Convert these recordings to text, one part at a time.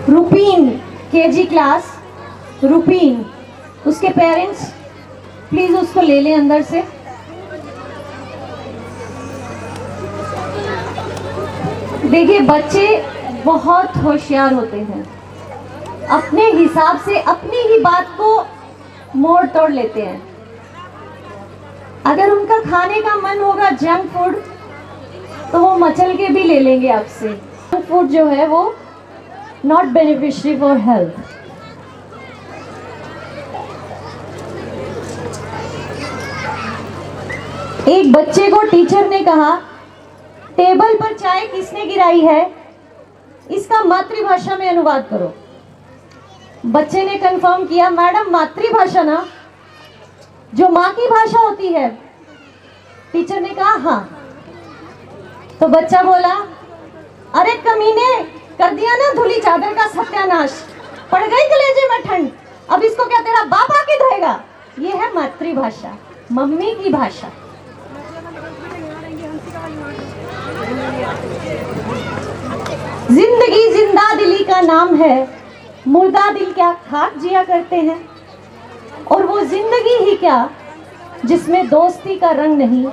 Rupin KG class, Rupin, उसके parents please उसको ले लें अंदर से। देखिए बच्चे बहुत होशियार होते हैं, अपने हिसाब से अपनी ही बात को मोड़ तोड़ लेते हैं। अगर उनका खाने का मन होगा जंक फूड तो वो मचल के भी ले लेंगे आपसे। जंक फूड जो है वो नॉट बेनिफिशियरी फॉर हेल्थ। एक बच्चे को टीचर ने कहा टेबल पर चाय किसने गिराई है, इसका मातृभाषा में अनुवाद करो। बच्चे ने कंफर्म किया मैडम मातृभाषा ना, जो माँ की भाषा होती है। टीचर ने कहा हाँ। तो बच्चा बोला अरे कमीने, कर दिया ना धुली चादर का सत्यानाश, पड़ गई कलेजे में ठंड, अब इसको क्या तेरा बाप आके धोएगा। ये है मातृभाषा, मम्मी की भाषा। जिंदगी जिंदा दिली का नाम है, मुर्दा दिल क्या खाक जिया करते हैं। और वो जिंदगी ही क्या जिसमें दोस्ती का रंग नहीं,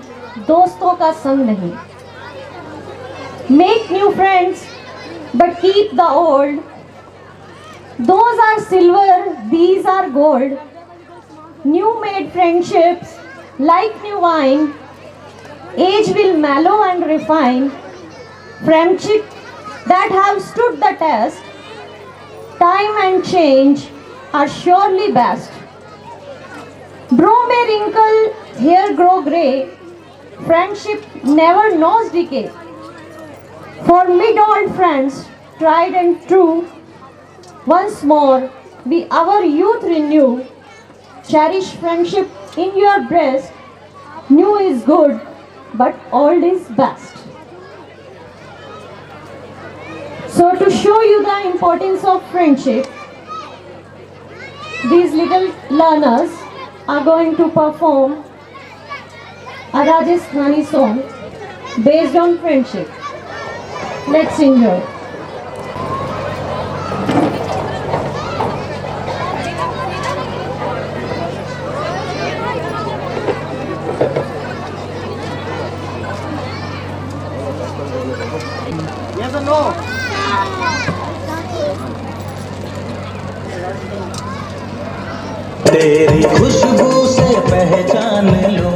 दोस्तों का संग नहीं। Make new friends but keep the old, those are silver these are gold. New made friendships like new wine, age will mellow and refine. Friendship that have stood the test, time and change are surely best. Brow may wrinkle, hair grow grey, friendship never knows decay. For mid-old friends, tried and true, once more we our youth renew. Cherish friendship in your breast, new is good, but old is best. So to show you the importance of friendship, these little learners are going to perform a Rajasthani song based on friendship. Let's enjoy. Yes or no? तेरी खुशबू से पहचान लो।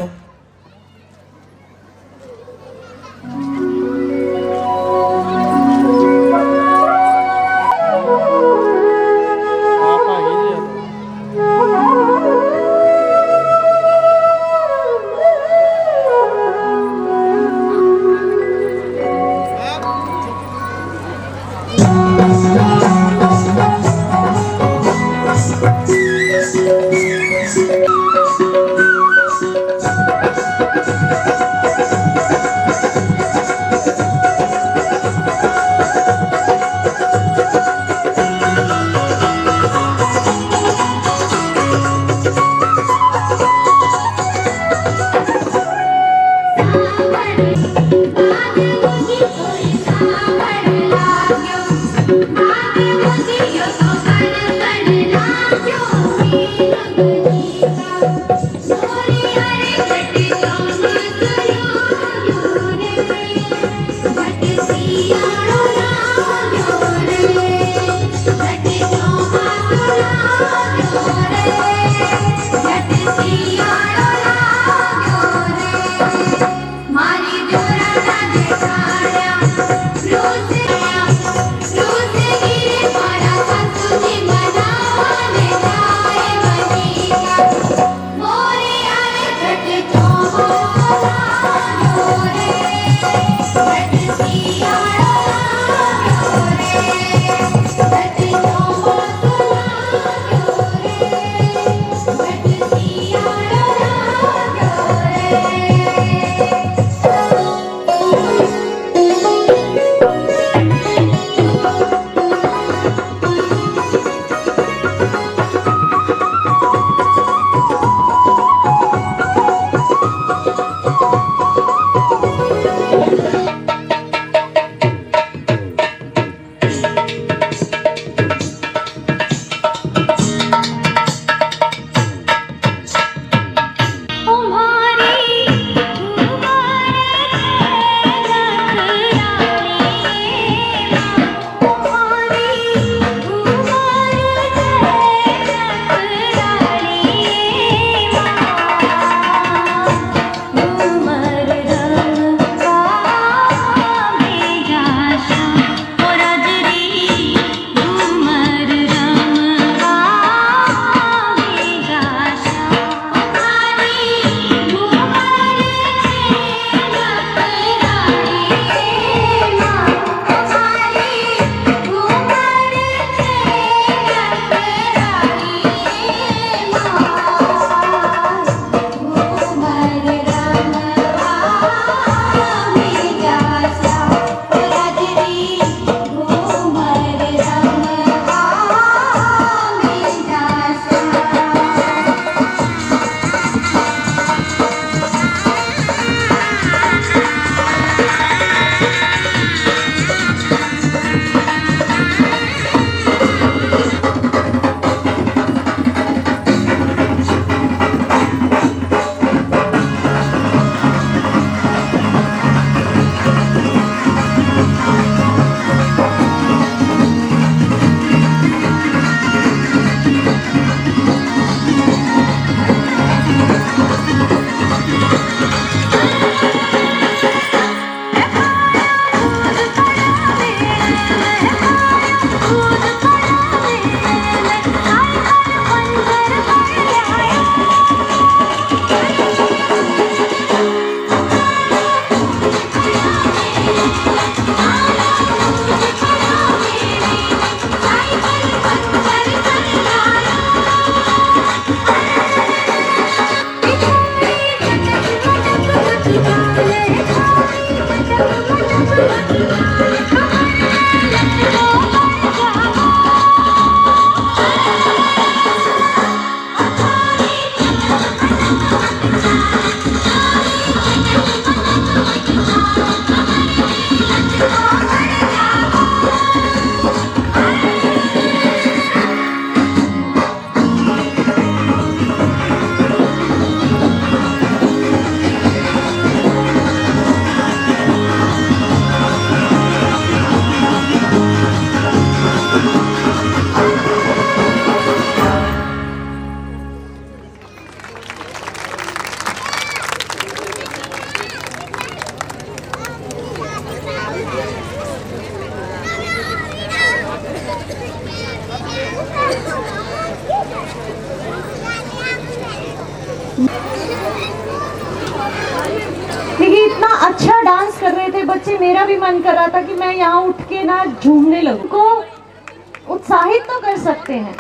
देखिए इतना अच्छा dance कर रहे थे बच्चे, मेरा भी मन कर रहा था कि मैं यहाँ उठ के ना झूमने लगूं। को उत्साहित तो कर सकते हैं।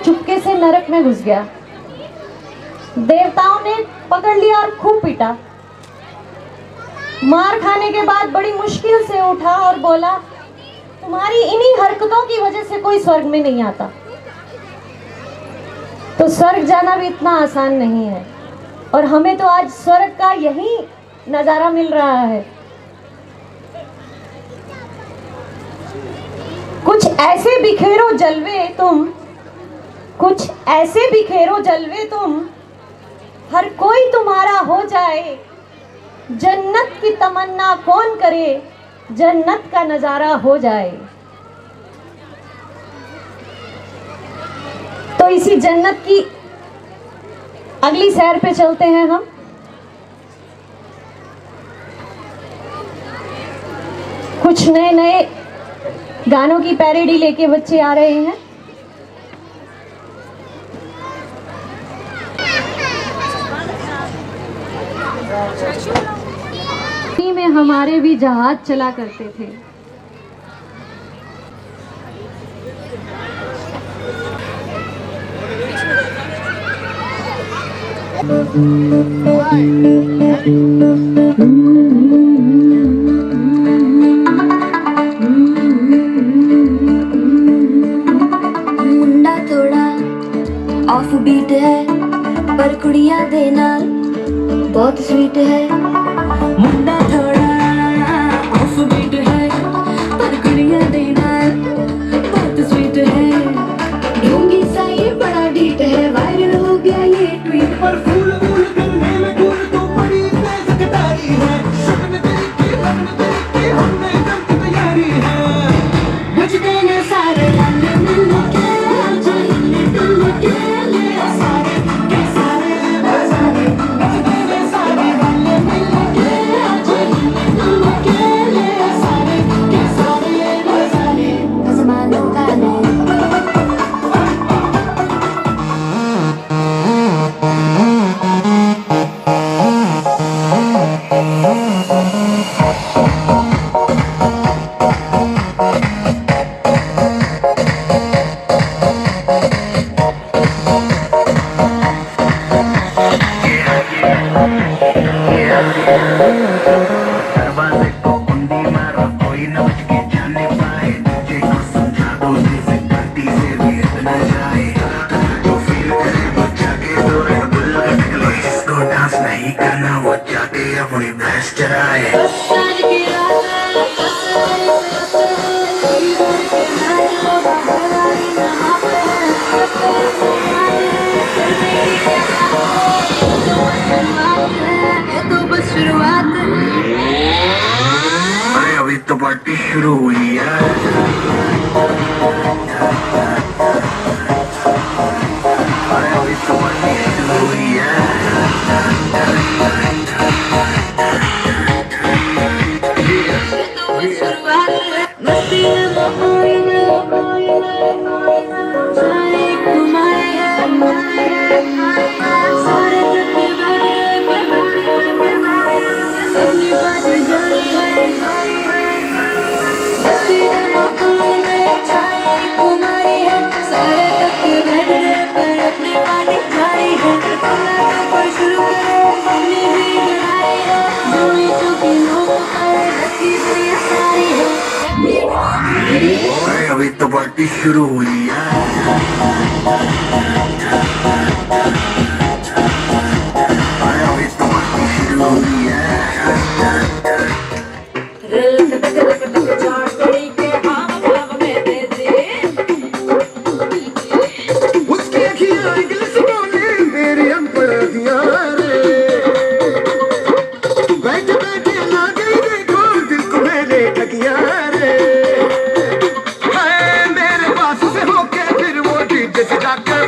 चुपके से नरक में घुस गया, देवताओं ने पकड़ लिया और खूब पीटा। मार खाने के बाद बड़ी मुश्किल से उठा और बोला, तुम्हारी इन्हीं हरकतों की वजह से कोई स्वर्ग में नहीं आता। तो स्वर्ग जाना भी इतना आसान नहीं है, और हमें तो आज स्वर्ग का यही नजारा मिल रहा है। कुछ ऐसे बिखेरो जलवे तुम, कुछ ऐसे बिखेरो जलवे तुम, हर कोई तुम्हारा हो जाए। जन्नत की तमन्ना कौन करे, जन्नत का नजारा हो जाए। तो इसी जन्नत की अगली सैर पे चलते हैं हम। कुछ नए नए गानों की पैरोडी लेके बच्चे आ रहे हैं। में हमारे भी जहाज चला करते थे। मुंडा थोड़ा ऑफ बीट है, पर कुड़ियां देना बहुत स्वीट है। मुंडा थोड़ा ऑफ बीट है, पर कुड़ियां देना बहुत स्वीट है। ढोंगी सा ये बड़ा डीट है, वायरल हो गया ये ट्वीट। पर फूल फूल करने में गुल तो बड़ी तेज कटारी है। शगन तेरी की हमने जम की तैयारी है। बजते न सारे लाले मिल के, आजा हिले डुल के, ले सारे के सारे बजारे। बजते न सारे लाले मिल के, आजा हिले डुल के, ले सारे के सारे बजारे। आसमानों का दरवाजे को कुंडी मारो, कोई न बच के जाने पाए। तुझे को समझा दो जैसे धरती से भी इतना जाए। जो फील करे वो जाके दौड़े, बुल्ला निकले। जिसको डांस नहीं करना वो जाके अपनी भैंस चराए। अरे अभी तो पार्टी शुरू हुई है। अरे अभी तो पार्टी शुरू हुई है। अरे अभी तो पार्टी शुरू हुई है। अरे अभी तो पार्टी शुरू हुई है। उसकी अखियाँ इंग्लिश बोले, मेरी अनपढ़ियाँ रे। बैठे बैठे ना गई देखो, दिल को मैंने ठगिया रे। हाय मेरे पास से होके फिर वो डीजे से जाकर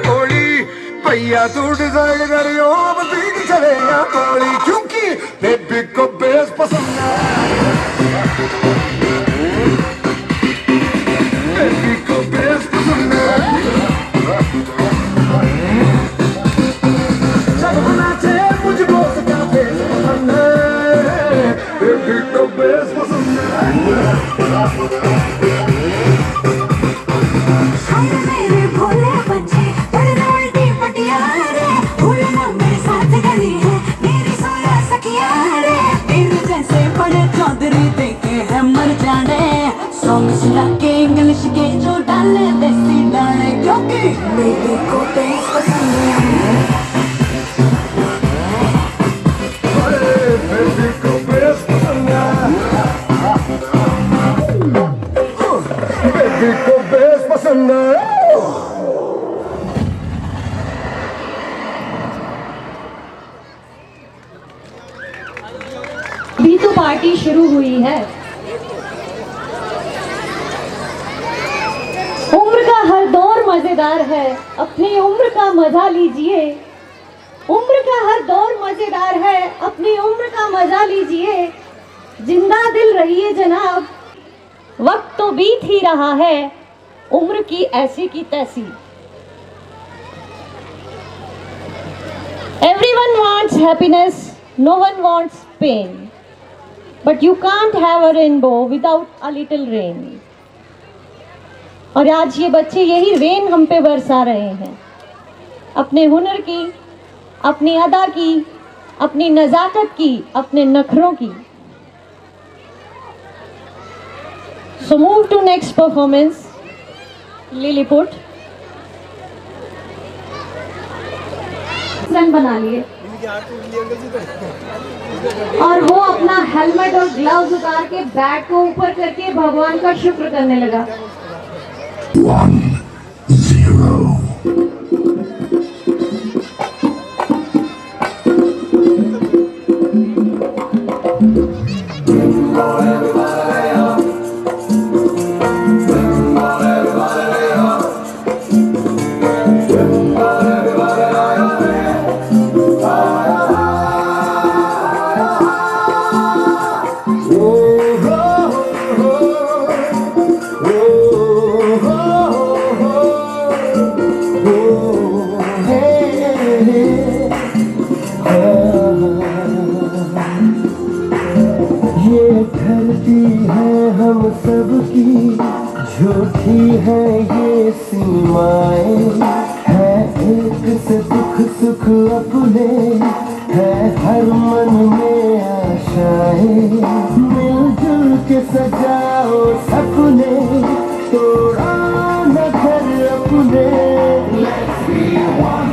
हाय मेरे भोले बच्चे पढ़ना उल्टी पटिया रे, भूलना मेरे साथ गली है मेरी सोया सखिया रे, तेरे जैसे बड़े चौधरी देखे हैं मर जाने, सॉन्ग सुना के इंग्लिश के जो डाले देसी डाले, क्योंकि बेबी को बेस पसंद है। बेबी को बेस पसंद है, बेबी को बेस पसंद है। भी तो पार्टी शुरू हुई है। उम्र का हर दौर मजेदार है, अपनी उम्र का मजा लीजिए। उम्र का हर दौर मजेदार है, अपनी उम्र का मजा लीजिए। जिंदा दिल रहिए जनाब, वक्त तो बीत ही रहा है, उम्र की ऐसी की तैसी। Everyone wants happiness, no one wants pain. But you can't have a rainbow without a little rain. और आज ये बच्चे यही रेन हम पे बरसा रहे हैं, अपने हुनर की, अपनी अदा की, अपनी नजाकत की, अपने नखरों की। So move to next performance, Lilliput. सन बना लिए और वो अपना हेलमेट और ग्लव्स उतार के बैग को ऊपर करके भगवान का शुक्र करने लगा। 1-0 हम सबकी झूठी है ये सीमाएं, है एक से दुख सुख अपने, है हर मन में आशाएं, मिलजुल के सजाओ सपने, तोड़ा न घर अपने। Let's be one,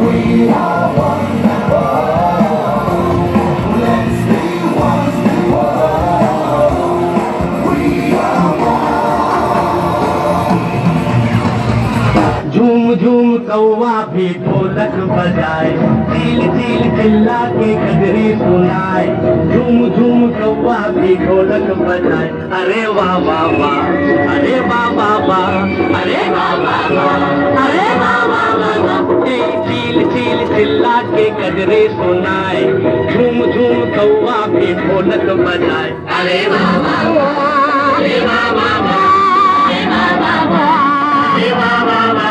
we are one, let's be one, we are one। झूम झूम कौवा भी ढोलक बजाए, चील चील चिल्ला के गजरी सुनाए, झूम झूम कौवा भी ढोलक बजाए, अरे वाह वाह वाह, अरे वाह वाह वाह, अरे वाह वाह वाह, अरे वाह वाह वाह, चील चील चिल्ला के गजरे सुनाए, झूम झूम कौवा भी ढोलक बजाए, अरे वाह वाह वाह, अरे वाह वाह वाह, अरे वाह वाह वाह, अरे वाह वाह वाह।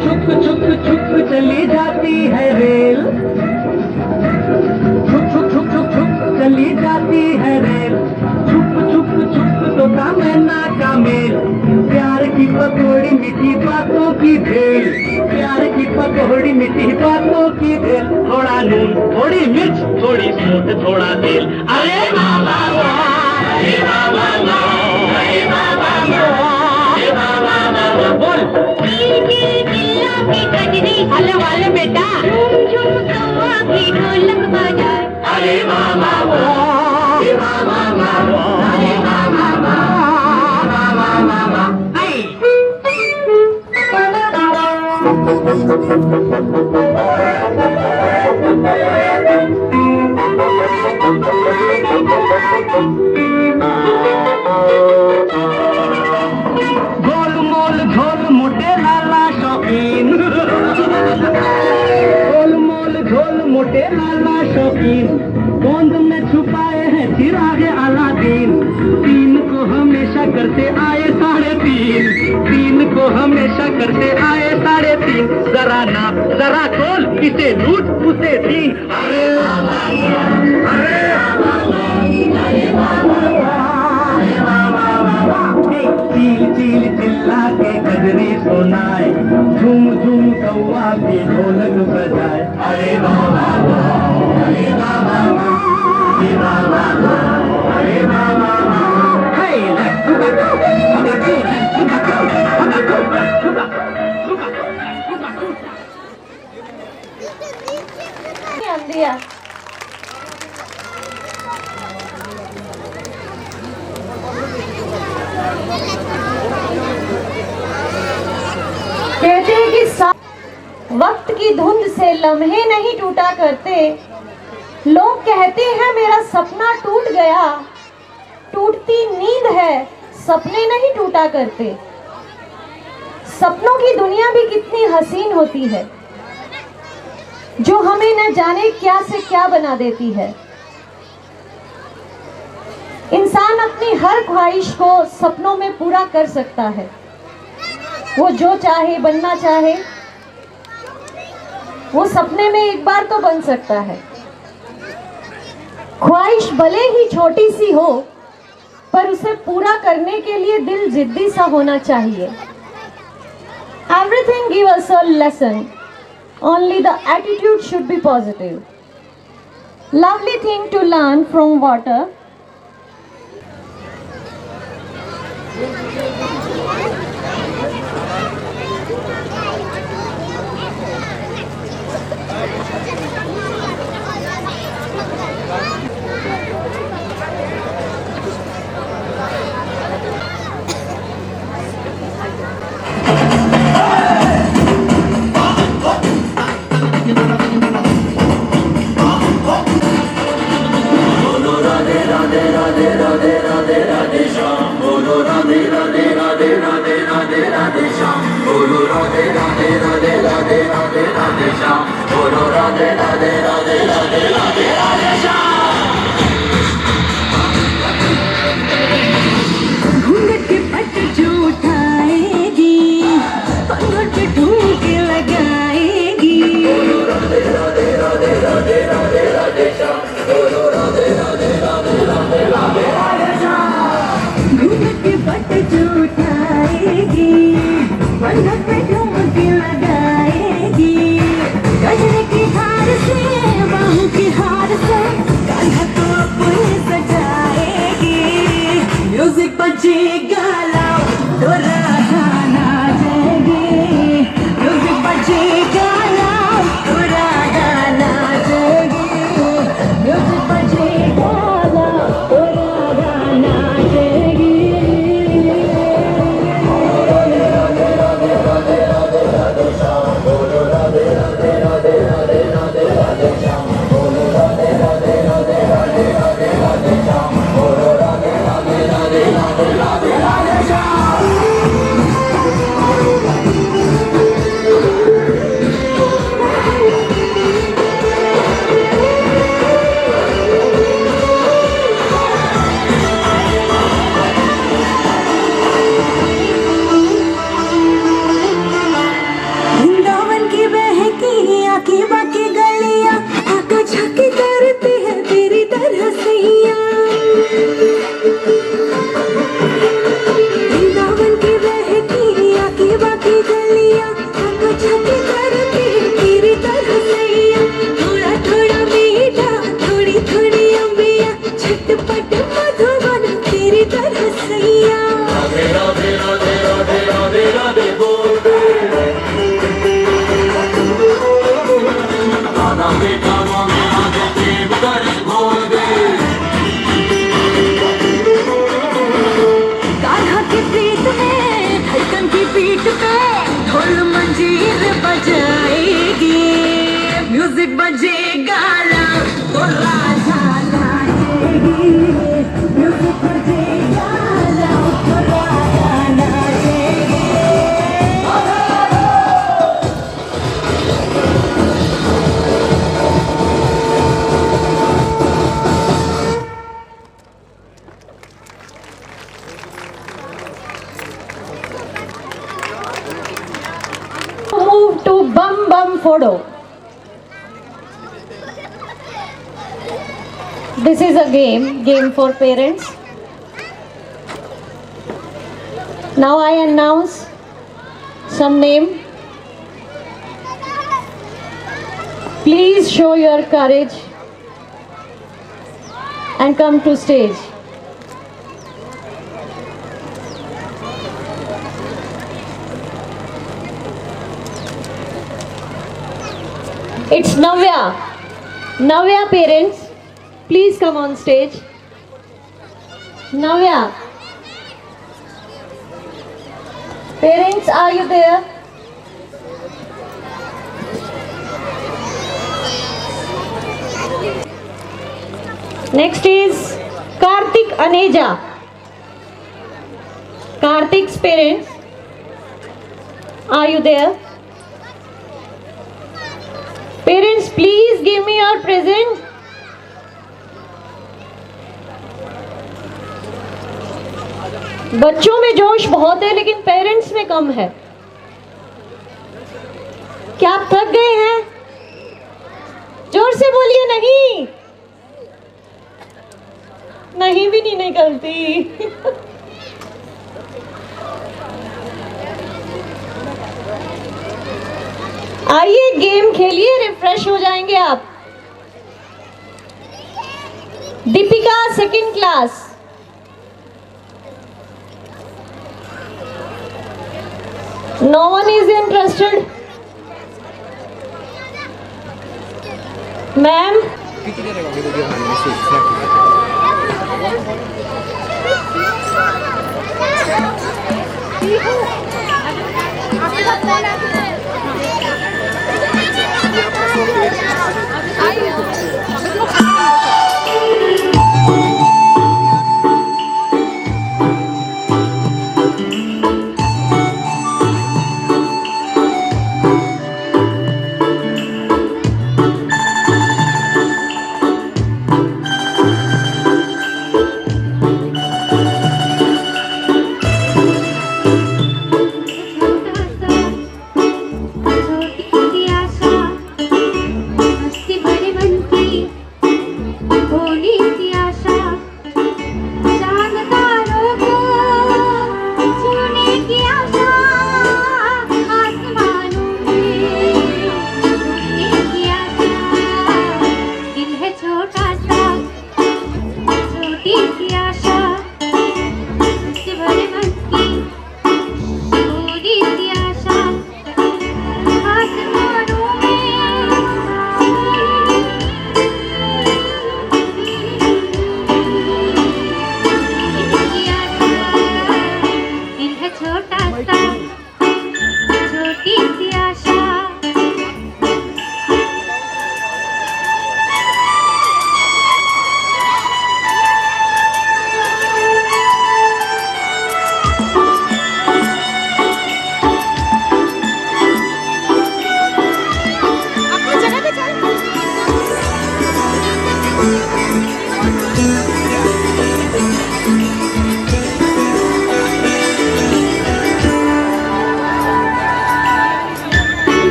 छुक छुक छुक चली जाती है रेल, छुक छुक छुक छुक छुक चली जाती है रेल, छुप छुप छुप तोता मैना का मेल, प्यार की पकौड़ी मीठी बातों की भेल, प्यार की पकौड़ी मीठी बातों की भेल, थोड़ा नून थोड़ी मिर्च थोड़ी सूट थोड़ा तेल, अरे वाह वाह वाह, अरे वाह वाह वाह, अरे वाह वाह वाह, अरे वाह वाह वाह, बोल हेलो वाले बेटा, झूम झूम कौवा भी ढोलक बजाए, अरे वाह वाह वाह, अरे वाह वाह वाह, अरे वाह वाह वाह, वाह वाह वाह वाह। गोल मोल झोल मोटे लाला शौकीन, गोल मोल झोल मोटे छोटे लाला शौकीन, गोंद में छुपाए हैं चिराग अलादीन। 3 को हमेशा करते आए 3.5, 3 को हमेशा करते आए 3.5। जरा नाप जरा खोल, इसे लूट उसे 3। अरे चील चील चिल्ला के गजरी सुनाए, झूम झूम कौआ की ढोलक बजाए। अरे बाबा अरे बाबा अरे बाबा अरे बाबा। अंधिया कहते हैं कि वक्त की धुंध से लम्हे नहीं टूटा करते। लोग कहते हैं मेरा सपना टूट गया, टूटती नींद है सपने नहीं टूटा करते। सपनों की दुनिया भी कितनी हसीन होती है, जो हमें न जाने क्या से क्या बना देती है। इंसान अपनी हर ख्वाहिश को सपनों में पूरा कर सकता है। वो जो चाहे बनना चाहे वो सपने में एक बार तो बन सकता है। ख्वाहिश भले ही छोटी सी हो, पर उसे पूरा करने के लिए दिल जिद्दी सा होना चाहिए। Everything gives us a lesson. Only the attitude should be positive. Lovely thing to learn from water. घूंघट के पट जो उठाएगी, पंगड़ पे ठुमके लगाएगी। घूंघट के पट जो उठाएगी, पंगड़ पे ठुमके लगाएगी। गजरे की धार से बाहों की हार से कान्हा को अपने सजाएगी। म्यूजिक बजेगा लाओ तो राधा नाचेगी। म्यूजिक बजेगा लाओ तो राधा नाचेगी। म्यूजिक बजेगा लाओ तो राधा नाचेगी। वृंदावन की बहकी आकी बाकी गलियां आका झाकी करती है तेरी तरह सैया। वृंदावन की बहकी आकी बाकी गलियां आका झाकी करती है तेरी तरह सैया। थोड़ा थोड़ा मीठा थोड़ी थोड़ी अंबिया झटपट मधुबन तेरी तरह सैया। कान्हा की प्रीत में धड़कन की पीठ पे ढोल मंजीर बजाएगी। म्यूजिक बजेगा लाओ तो राधा नाचेगी। म्यूजिक बजेगा लाओ तो Radha नाचेगी। Ludo. This is a game for parents. Now I announce some name. Please show your courage and come to stage. It's Navya. Navya parents, please come on stage. Navya. Parents, are you there? Next is Karthik Aneja. Karthik's parents, are you there? Parents, please give me your present. बच्चों में जोश बहुत है लेकिन parents में कम है। क्या आप थक गए हैं? जोर से बोलिए। नहीं, नहीं भी नहीं निकलती। आइए गेम खेलिए, रिफ्रेश हो जाएंगे आप। Deepika second class. No one is interested. Ma'am.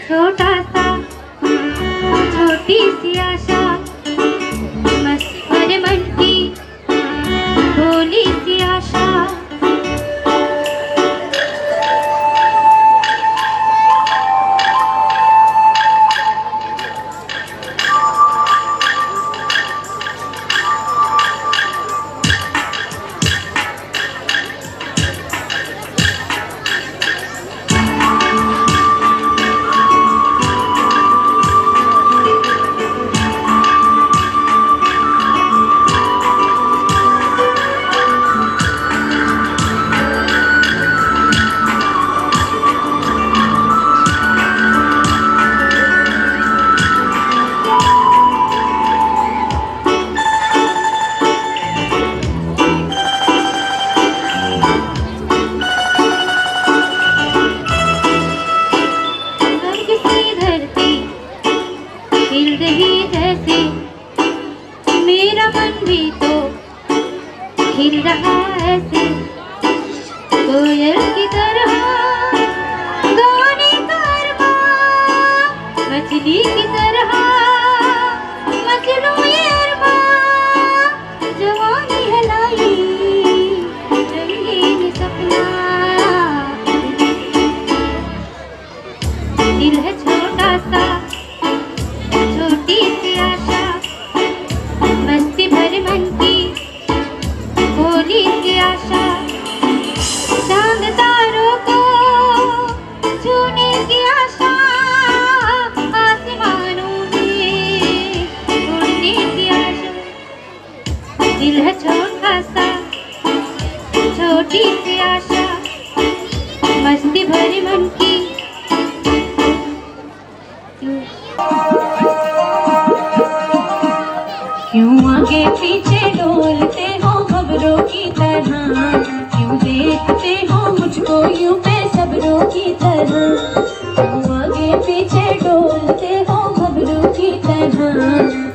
छोटा सा छोटी सी आशा मस्त भी तो खिल रहा ऐसे कोयल की तरह, गाने का अरमान मछली की तरह, मजनू ये अरमान जवानी है लाई रंगीन सपना। दिल है छोटा सा छोटी सी आशा, मस्ती भरे मन की भोली सी आशा, चांद तारों को छूने की आशा, आसमानों में उड़ने की आशा। दिल है छोटा सा छोटी सी आशा, मस्ती भरी मन की। क्यों आगे पीछे डोलते हो खबरों की तरह, क्यों देखते हो मुझको यूं बेसब्रों की तरह। क्यों आगे पीछे डोलते हो खबरों की तरह,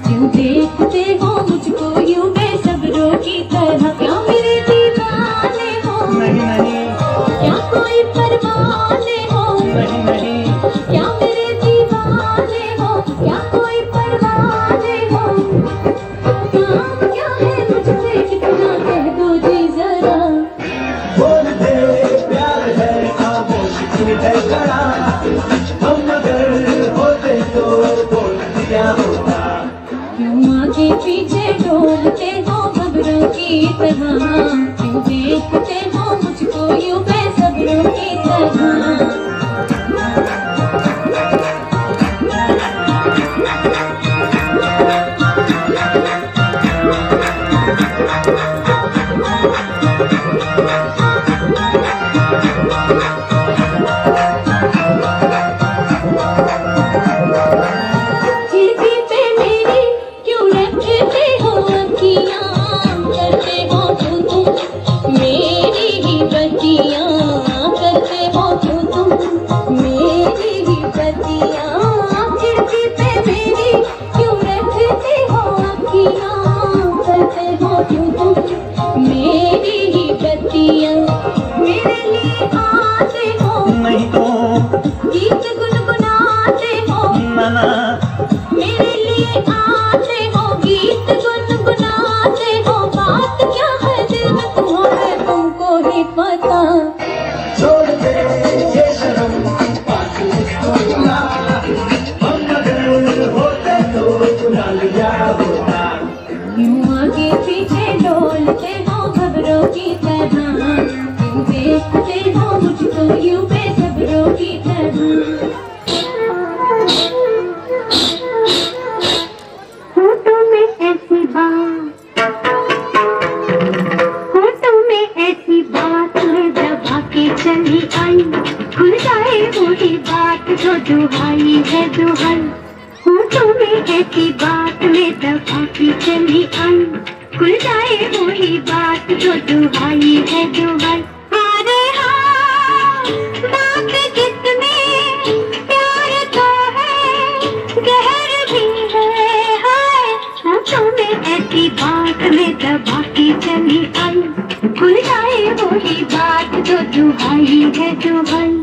क्यों देखते हो मुझको यूं बेसब्रों की तरह। क्या मेरे दीवाने हो, क्या कोई परवाने हो, क्या मेरे दीवाने हो, क्या कोई परवाने हो। काम क्या है मुझसे कितना कह दो जी जरा। बोल दे प्यार है खामोश क्यों है खड़ा, हम अगर होते तो बोल दिया होता। क्यों आगे पीछे डोलते हो खबरों की तरह, क्यों देखते हो मुझको यूं बेसब्रों की तरह। खिड़की पे मेरी क्यों रखते हो अखियाँ, करते हो क्यों तुम मेरी ही बत्तियाँ, करते हो क्यों तुम मेरी ही बत्तियाँ। खिड़की पे मेरी क्यों रखते हो अखियाँ, करते हो क्यों तुम मेरी ही बत्तियाँ। मेरे लिए आते हो नहीं तो गीत गुनगुनाते हो, नाना मेरे लिए आते हो गीत गुनगुनाते हो। बात क्या है दिल में तुम्हारे तुमको ही पता। छोड़ दे ये शर्म पास मुझको बुला, हम अगर होते तो बुला लिया होता। क्यों आगे पीछे डोलते हो खबरों की तरह, क्यों देखते हो मुझको यूं बेसब्रों की तरह। होठों में ऐसी बात, होठों में ऐसी बात में दबा के चली आई, खुल जाए वही बात जो दुहाई है दुहाई। होठों में ऐसी बात में दबा के चली आई, खुल जाए वही बात जो दुहाई है दुहाई। अरे हाँ बात जिसमें प्यार तो है गहर भी है, हाय होठों में ऐसी बात में दबा के चली आई, खुल जाए वही बात जो दुहाई है दुहाई।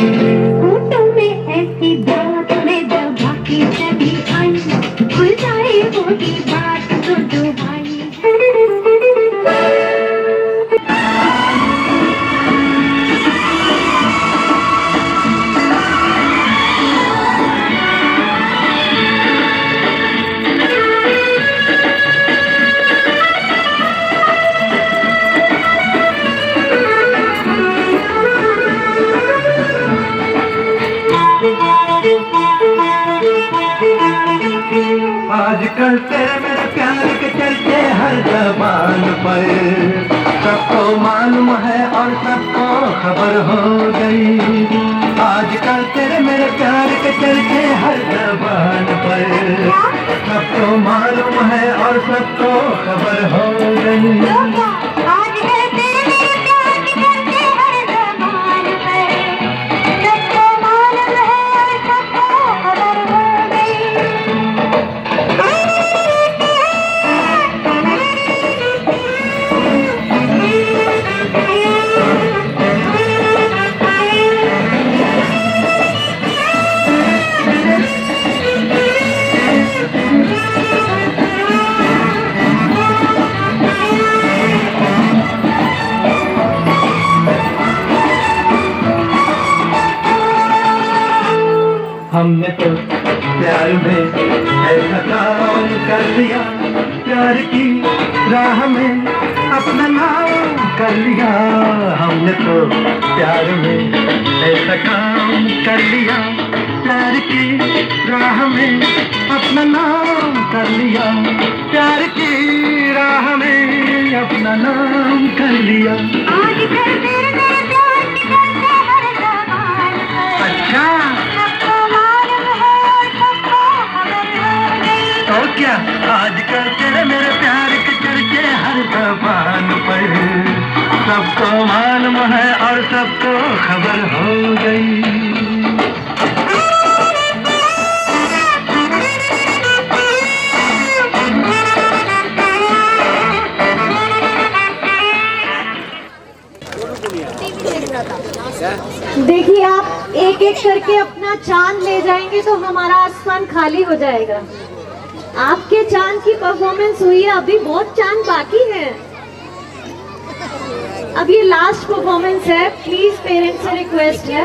होठों में ऐसी बात में दबा के चली आई, खुल जाए वही बात तो दो भाई। आजकल तेरे मेरे प्यार के चलते हर जबान पर सबको मालूम है और सबको खबर हो गई। आजकल तेरे मेरे प्यार के चलते हर जबान पर सबको मालूम है और सबको खबर हो गई। हमने तो प्यार में ऐसा काम कर लिया, प्यार की राह में अपना नाम कर लिया। हमने तो प्यार में ऐसा काम कर लिया, प्यार की राह में अपना नाम कर लिया, प्यार की राह में अपना नाम कर लिया। अच्छा तो क्या आजकल तेरे मेरे प्यार के चर्चे हर जबान पर सबको मालूम है और सबको खबर हो गई। देखिए, आप एक एक करके अपना चांद ले जाएंगे तो हमारा आसमान खाली हो जाएगा। आपके चांद की परफॉर्मेंस हुई है, अभी बहुत चांद बाकी है। अब ये लास्ट परफॉर्मेंस है। प्लीज पेरेंट्स से रिक्वेस्ट है,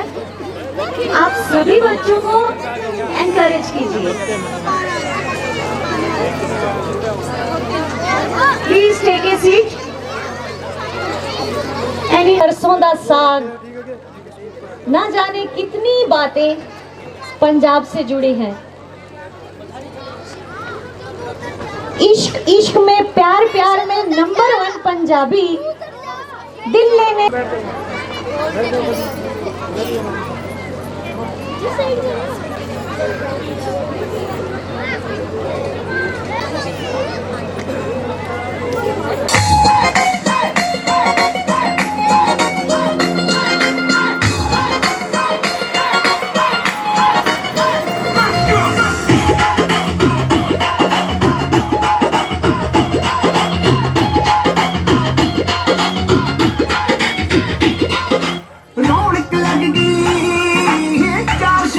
आप सभी बच्चों को एनकरेज कीजिए। Please take a seat. Sarson दा साग, ना जाने कितनी बातें पंजाब से जुड़ी हैं। इश्क इश्क में, प्यार प्यार में नंबर 1 पंजाबी, दिल लेने। रौनक लग गई चाश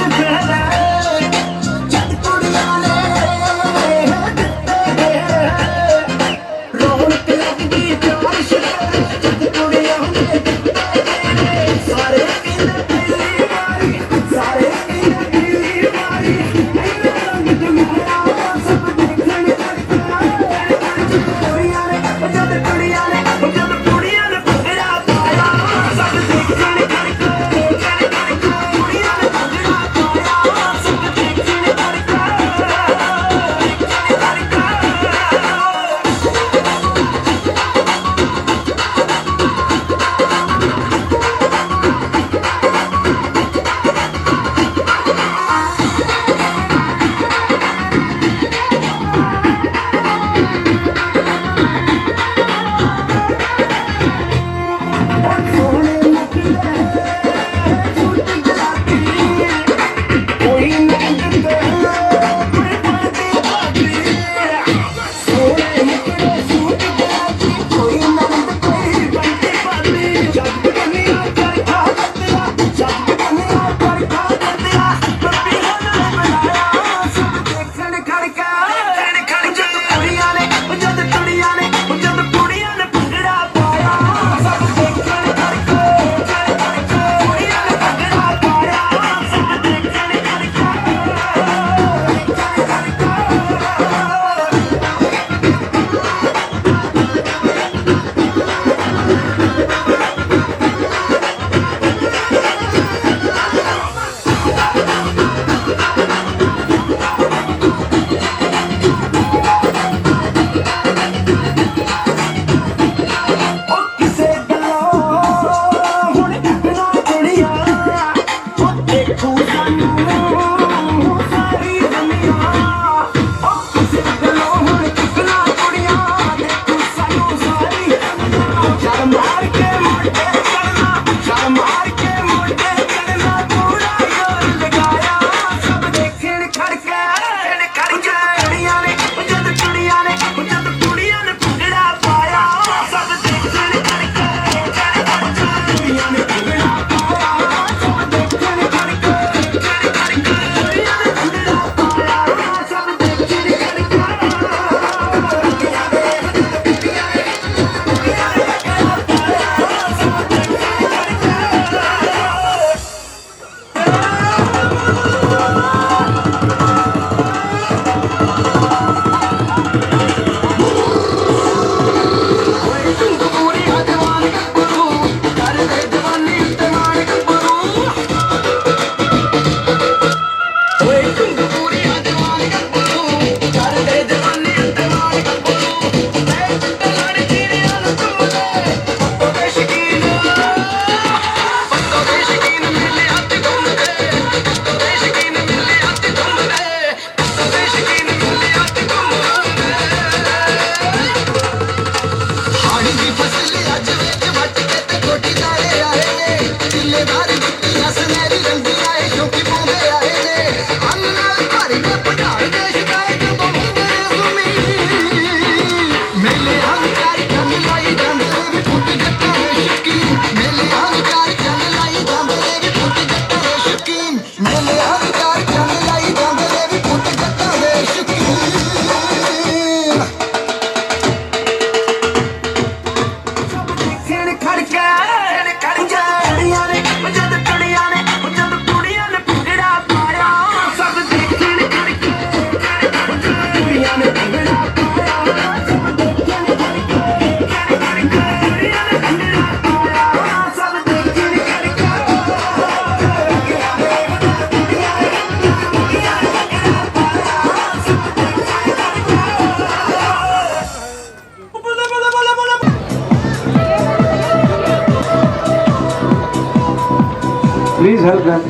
help them.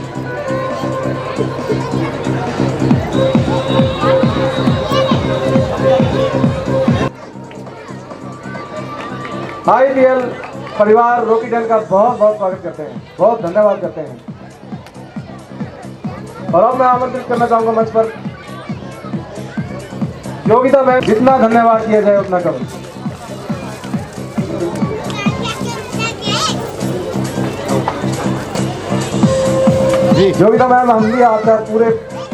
IPL परिवार रॉकी डेल का बहुत बहुत स्वागत करते हैं, बहुत धन्यवाद करते हैं। और अब मैं आमंत्रित करना चाहूंगा मंच पर योगिता मैम। जितना धन्यवाद किया जाए उतना कम। योगिता मैम, हम भी आपका पूरे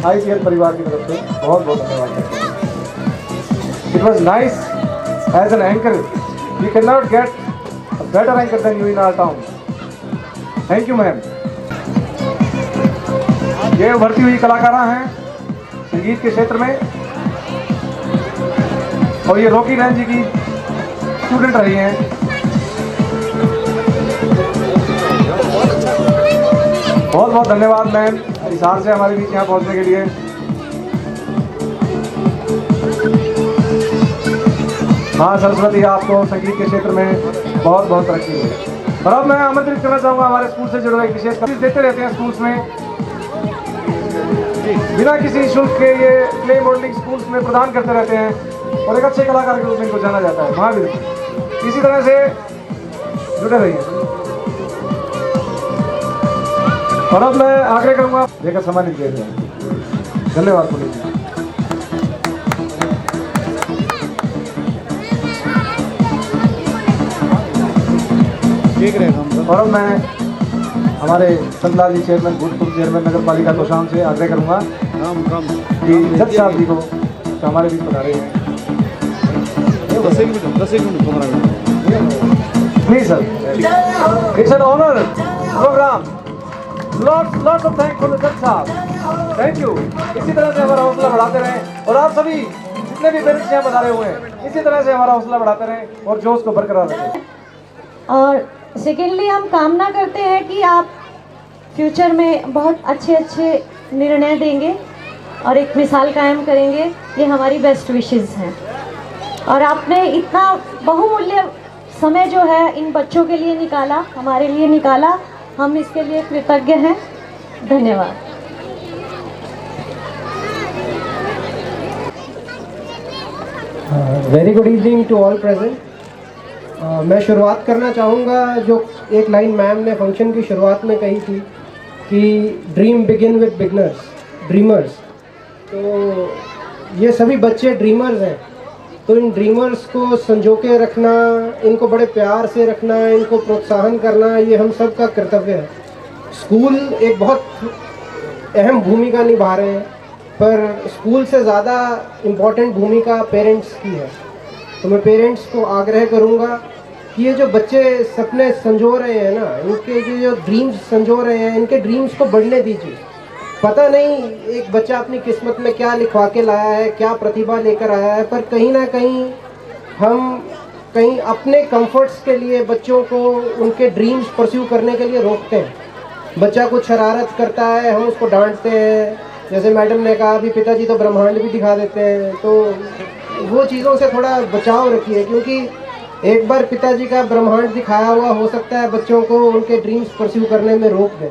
IPL परिवार की तरफ से बहुत बहुत धन्यवाद करते हैं। It was nice as an anchor. We cannot get गेट a better anchor than you in our town. Thank you ma'am. ये उभरती हुई कलाकारा हैं संगीत के क्षेत्र में, और ये रॉकी रैन जी की स्टूडेंट रही हैं। बहुत बहुत धन्यवाद मैम हिसार से हमारे बीच यहाँ पहुँचने के लिए। माँ सरस्वती आपको संगीत के क्षेत्र में बहुत बहुत तरक्की है। और अब मैं आमंत्रित करना चाहूँगा हमारे स्कूल से जुड़े एक विशेष सर्विस देते रहते हैं स्कूल्स में, बिना किसी शुल्क के ये क्ले मॉडलिंग स्कूल्स में प्रदान करते रहते हैं, और एक अच्छे कलाकार के रूप में इनको जाना जाता है, महावीर। इसी तरह से जुड़े रहिए। और अब मैं आग्रह करूँगा देकर सम्मानित किया जाए। धन्यवाद पुलिस। और अब मैं हमारे चंदलाल जी चेयरमैन, भूतपूर्व चेयरमैन नगर पालिका तोशाम से आग्रह करूंगा कि जज साहब जी को तो हमारे बीच बता रहे हैं। Please sir, it's an honour program. Lots of thanks for the जज साहब। Thank you. इसी तरह से हमारा हौसला बढ़ाते रहें, और आप सभी जितने भी पेरेंट्स यहाँ बता रहे हुए हैं, इसी तरह से हमारा हौसला बढ़ाते रहें और जोश को बरकरार रखें। और सेकेंडली हम कामना करते हैं कि आप फ्यूचर में बहुत अच्छे अच्छे निर्णय देंगे और एक मिसाल कायम करेंगे। ये हमारी बेस्ट विशेस हैं। और आपने इतना बहुमूल्य समय जो है इन बच्चों के लिए निकाला, हमारे लिए निकाला, हम इसके लिए कृतज्ञ हैं। धन्यवाद। Very good evening to all present. मैं शुरुआत करना चाहूँगा जो एक लाइन मैम ने फंक्शन की शुरुआत में कही थी कि dream begin with beginners, dreamers. तो ये सभी बच्चे ड्रीमर्स हैं, तो इन ड्रीमर्स को संजो के रखना, इनको बड़े प्यार से रखना, इनको प्रोत्साहन करना, ये हम सब का कर्तव्य है। स्कूल एक बहुत अहम भूमिका निभा रहे हैं, पर स्कूल से ज़्यादा इम्पोर्टेंट भूमिका पेरेंट्स की है। तो मैं पेरेंट्स को आग्रह करूंगा कि ये जो बच्चे सपने संजो रहे हैं ना, इनके जो ड्रीम्स संजो रहे हैं, इनके ड्रीम्स को बढ़ने दीजिए। पता नहीं एक बच्चा अपनी किस्मत में क्या लिखवा के लाया है, क्या प्रतिभा लेकर आया है, पर कहीं ना कहीं हम कहीं अपने कंफर्ट्स के लिए बच्चों को उनके ड्रीम्स परस्यू करने के लिए रोकते हैं। बच्चा कुछ शरारत करता है, हम उसको डांटते हैं। जैसे मैडम ने कहा अभी पिताजी तो ब्रह्मांड भी दिखा देते हैं, तो वो चीज़ों से थोड़ा बचाव रखिए, क्योंकि एक बार पिताजी का ब्रह्मांड दिखाया हुआ हो सकता है बच्चों को उनके ड्रीम्स परस्यू करने में रोक दे।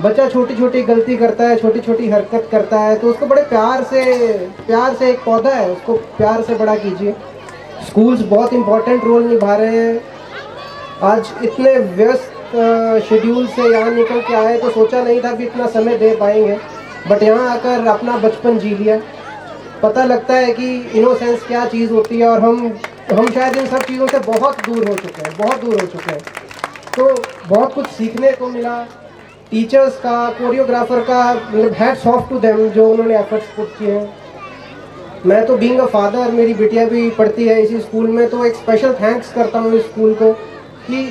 बच्चा छोटी छोटी गलती करता है, छोटी छोटी हरकत करता है, तो उसको बड़े प्यार से एक पौधा है, उसको प्यार से बड़ा कीजिए। स्कूल्स बहुत इम्पोर्टेंट रोल निभा रहे हैं। आज इतने व्यस्त शेड्यूल से यहाँ निकल के आए तो सोचा नहीं था कि इतना समय दे पाएंगे, बट यहाँ आकर अपना बचपन जी लिया। पता लगता है कि इनोसेंस क्या चीज़ होती है, और हम शायद इन सब चीज़ों से बहुत दूर हो चुके हैं। तो बहुत कुछ सीखने को मिला। टीचर्स का, कोरियोग्राफर का, मतलब हैट्स ऑफ टू देम जो उन्होंने एफर्ट्स पुट किए हैं। मैं तो बीइंग अ फादर, मेरी बिटिया भी पढ़ती है इसी स्कूल में, तो एक स्पेशल थैंक्स करता हूँ इस स्कूल को कि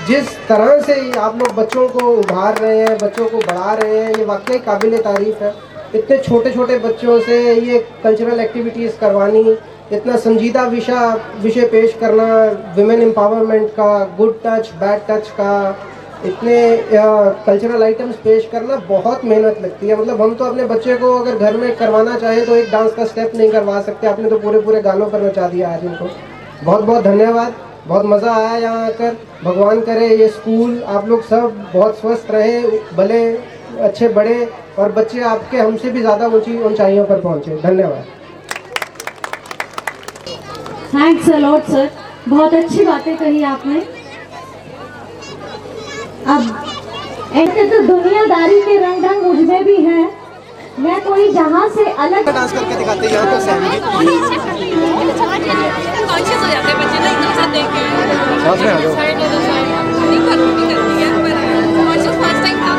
जिस तरह से आप लोग बच्चों को उभार रहे हैं, बच्चों को बढ़ा रहे हैं, ये वाकई काबिल तारीफ़ है। इतने छोटे छोटे बच्चों से ये कल्चरल एक्टिविटीज़ करवानी, इतना संजीदा विषय पेश करना, विमेन एम्पावरमेंट का, गुड टच बैड टच का, इतने कल्चरल आइटम्स पेश करना बहुत मेहनत लगती है। मतलब हम तो अपने बच्चे को अगर घर में करवाना चाहे तो एक डांस का स्टेप नहीं करवा सकते, आपने तो पूरे गानों पर नचा दिया आज इनको। बहुत बहुत धन्यवाद, बहुत मज़ा आया यहाँ आकर। भगवान करे ये स्कूल आप लोग सब बहुत स्वस्थ रहे, भले अच्छे बड़े और बच्चे आपके हमसे भी ज़्यादा ऊंची ऊंचाइयों पर पहुंचे। धन्यवाद। थैंक्स अ लॉट सर, बहुत अच्छी बातें कही आपने। अब ऐसे तो दुनियादारी के रंग ढंग मुझमें भी हैं। मैं कोई जहाँ से अलग डांस करके दिखाते हैं यहाँ पे कॉन्शियस हो जाते हैं बच्चे ना एक दूसरे देख के साथ में आ जाओ। साइड हो जाओ साइड नहीं करती है पर कॉन्शियस फर्स्ट टाइम था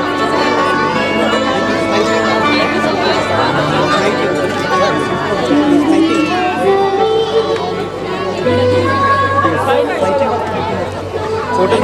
फोटो